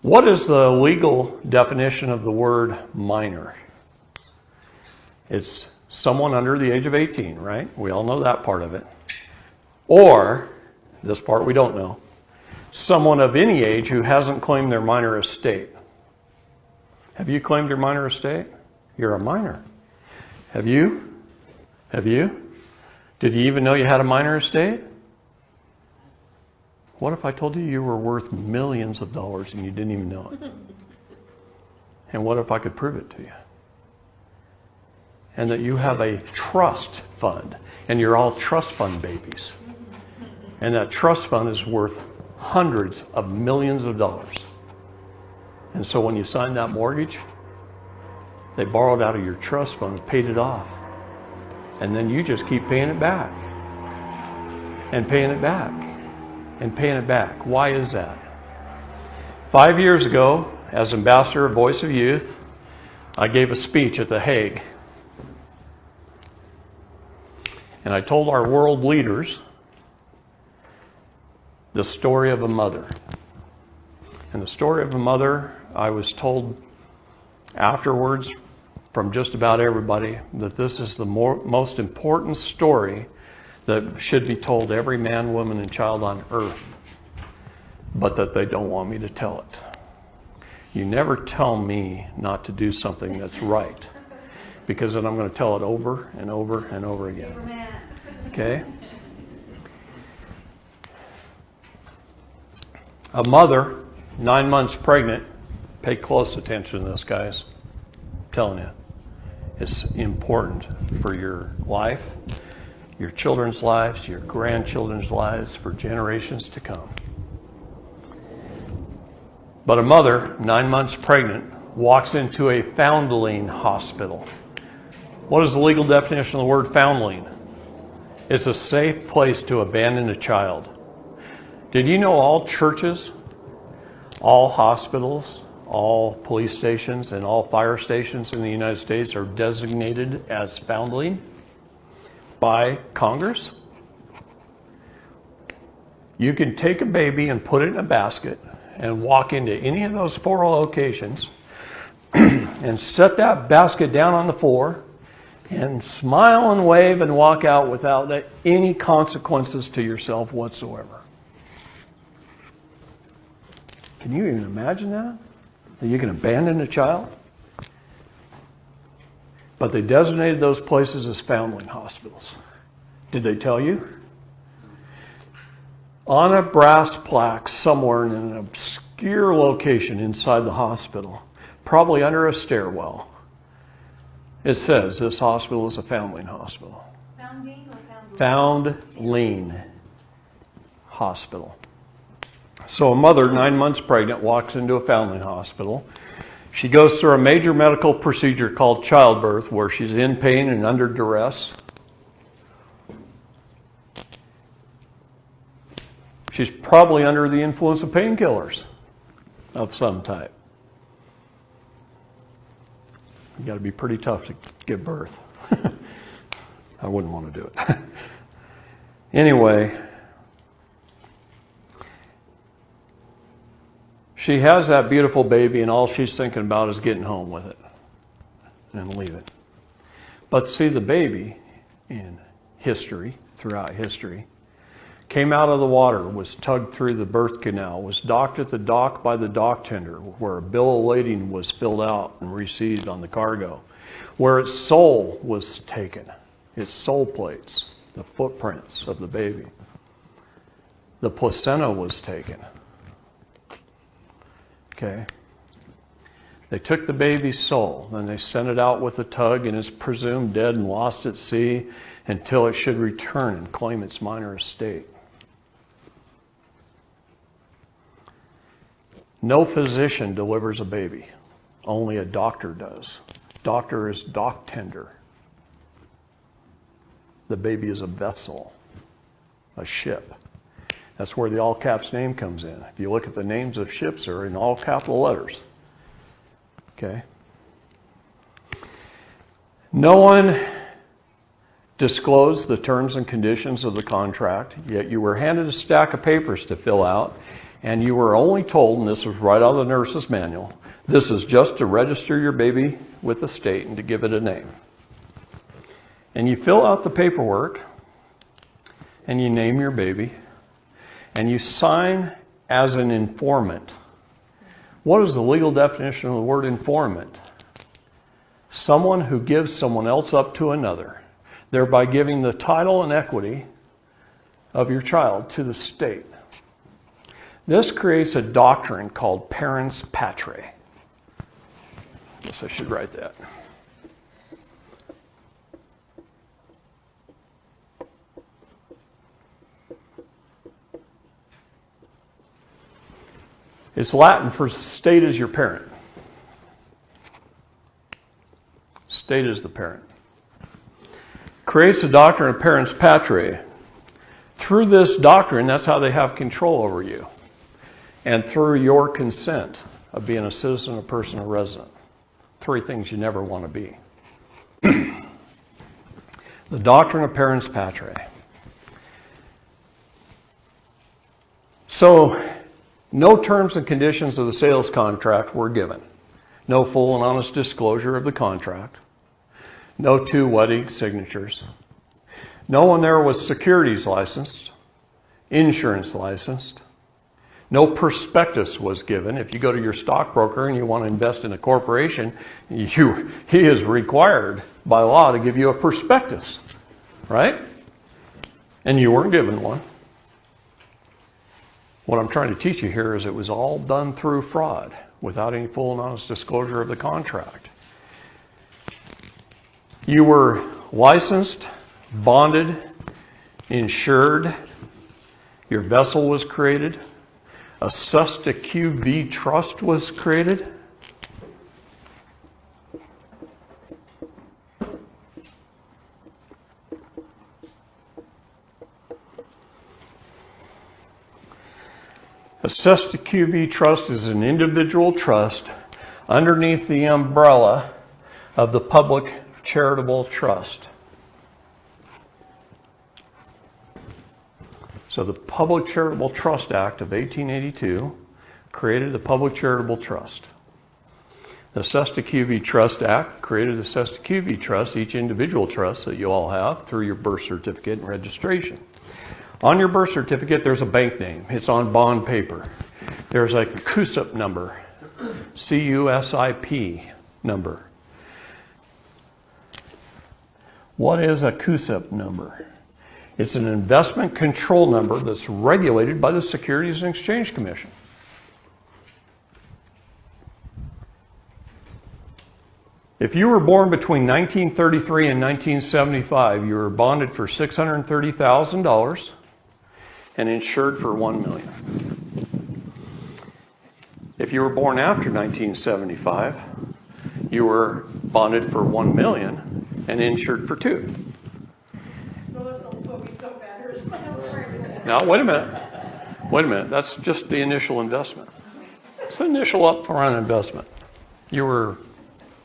What is the legal definition of the word minor? It's someone under the age of 18, right? We all know that part of it. Or, this part we don't know, someone of any age who hasn't claimed their minor estate. Have you claimed your minor estate? You're a minor. Have you? Have you? Did you even know you had a minor estate? What if I told you you were worth millions of dollars and you didn't even know it? And what if I could prove it to you? And that you have a trust fund, and you're all trust fund babies. And that trust fund is worth hundreds of millions of dollars. And so when you signed that mortgage, they borrowed out of your trust fund, paid it off. And then you just keep paying it back. And paying it back. And paying it back. Why is that? 5 years ago, as ambassador of Voice of Youth, I gave a speech at The Hague. And I told our world leaders the story of a mother. And the story of a mother, I was told afterwards from just about everybody that this is the most important story that should be told every man, woman, and child on earth, but that they don't want me to tell it. You never tell me not to do something that's right, because then I'm going to tell it over and over and over again. Okay? A mother, 9 months pregnant, pay close attention to this, guys. I'm telling you, it's important for your life, your children's lives, your grandchildren's lives, for generations to come. But a mother, 9 months pregnant, walks into a foundling hospital. What is the legal definition of the word foundling? It's a safe place to abandon a child. Did you know all churches, all hospitals, all police stations, and all fire stations in the United States are designated as foundling by Congress? You can take a baby and put it in a basket and walk into any of those 4 locations and set that basket down on the floor and smile and wave and walk out without any consequences to yourself whatsoever. Can you even imagine that? That you can abandon a child? But they designated those places as foundling hospitals. Did they tell you? On a brass plaque somewhere in an obscure location inside the hospital, probably under a stairwell, it says this hospital is a foundling hospital. Founding or foundling? Foundling hospital. So a mother, 9 months pregnant, walks into a foundling hospital. She goes through a major medical procedure called childbirth, where she's in pain and under duress. She's probably under the influence of painkillers of some type. You got to be pretty tough to give birth. I wouldn't want to do it. Anyway, she has that beautiful baby, and all she's thinking about is getting home with it and leave it. But see, the baby in history, throughout history, came out of the water, was tugged through the birth canal, was docked at the dock by the dock tender, where a bill of lading was filled out and received on the cargo, where its soul was taken, its soul plates, the footprints of the baby. The placenta was taken. Okay. They took the baby's soul, and they sent it out with a tug, and is presumed dead and lost at sea until it should return and claim its minor estate. No physician delivers a baby. Only a doctor does. Doctor is dock tender. The baby is a vessel, a ship. That's where the all caps name comes in. If you look at the names of ships, they're in all capital letters. Okay? No one disclosed the terms and conditions of the contract, yet you were handed a stack of papers to fill out, And you were only told, and this was right out of the nurse's manual, this is just to register your baby with the state and to give it a name. And you fill out the paperwork, and you name your baby, and you sign as an informant. What is the legal definition of the word informant? Someone who gives someone else up to another, thereby giving the title and equity of your child to the state. This creates a doctrine called parens patriae. I guess I should write that. It's Latin for state is your parent. State is the parent. Creates the doctrine of parens patriae. Through this doctrine, that's how they have control over you. And through your consent of being a citizen, a person, a resident. 3 things you never want to be. The doctrine of parens patriae. So, no terms and conditions of the sales contract were given. No full and honest disclosure of the contract. No 2 wedding signatures. No one there was securities licensed, insurance licensed. No prospectus was given. If you go to your stockbroker and you want to invest in a corporation, he is required by law to give you a prospectus, right? And you weren't given one. What I'm trying to teach you here is it was all done through fraud without any full and honest disclosure of the contract. You were licensed, bonded, insured. Your vessel was created. A Susta QB trust was created. A Susta QB trust is an individual trust underneath the umbrella of the public charitable trust. So the Public Charitable Trust Act of 1882 created the Public Charitable Trust. The Susta QB Trust Act created the Susta QB Trust, each individual trust that you all have through your birth certificate and registration. On your birth certificate, there's a bank name. It's on bond paper. There's a CUSIP number, CUSIP number. What is a CUSIP number? It's an investment control number that's regulated by the Securities and Exchange Commission. If you were born between 1933 and 1975, you were bonded for $630,000 and insured for $1 million. If you were born after 1975, you were bonded for $1 million and insured for $2 million. Now, wait a minute. That's just the initial investment. It's the initial upfront investment. You were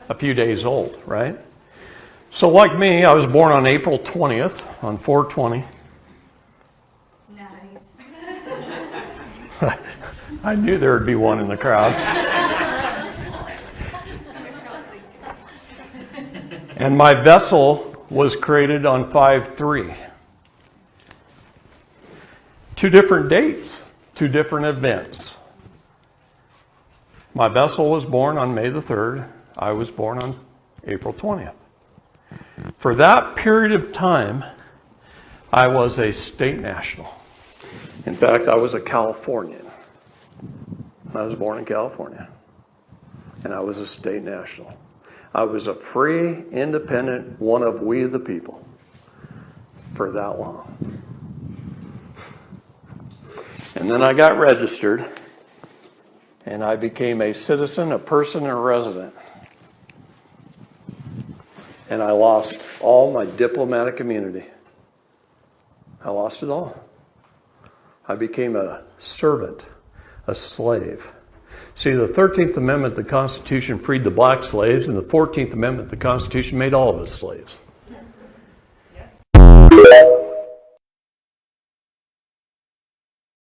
a few days old, right? So like me, I was born on April 20th, on 4/20. Nice. I knew there would be one in the crowd. And my vessel was created on 5/3. 2 different dates, 2 different events. My vessel was born on May the 3rd. I was born on April 20th. For that period of time, I was a state national. In fact, I was a Californian. I was born in California. And I was a state national. I was a free, independent, one of we the people for that long. And then I got registered, and I became a citizen, a person, and a resident. And I lost all my diplomatic immunity. I lost it all. I became a servant, a slave. See, the 13th Amendment, the Constitution freed the black slaves, and the 14th Amendment, the Constitution made all of us slaves.